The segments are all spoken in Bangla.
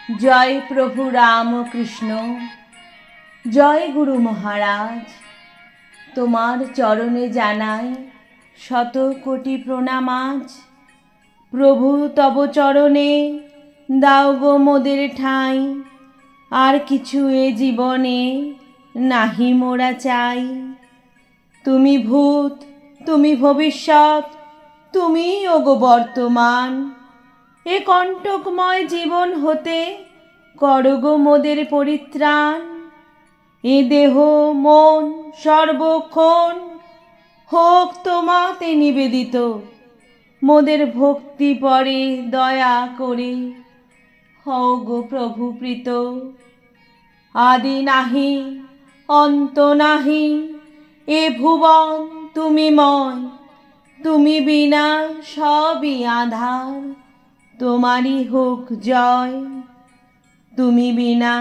জয় প্রভু রামকৃষ্ণ, জয় গুরু মহারাজ। তোমার চরণে জানাই শত কোটি প্রণাম আজ। প্রভু তব চরণে দাও গো মোদের ঠাঁই, আর কিছু এ জীবনে নাহি মোরা চাই। তুমি ভূত, তুমি ভবিষ্যৎ, তুমি ওগো বর্তমান। এ কণ্টকময় জীবন হতে করো গো মোদের পরিত্রাণ। এ দেহ মন সর্বক্ষণ হোক তোমাতে নিবেদিত, মোদের ভক্তি পরে দয়া করে হও গো প্রভু প্রীত। আদি নাহি অন্ত নাহি এ ভুবন তুমিময়, তুমি বিনা সবই আঁধার, তোমারই হোক জয়। তুমি বিনা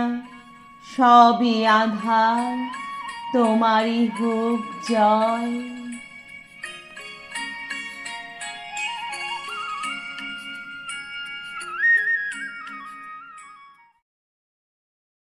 সবই আঁধার, তোমারই হোক জয়।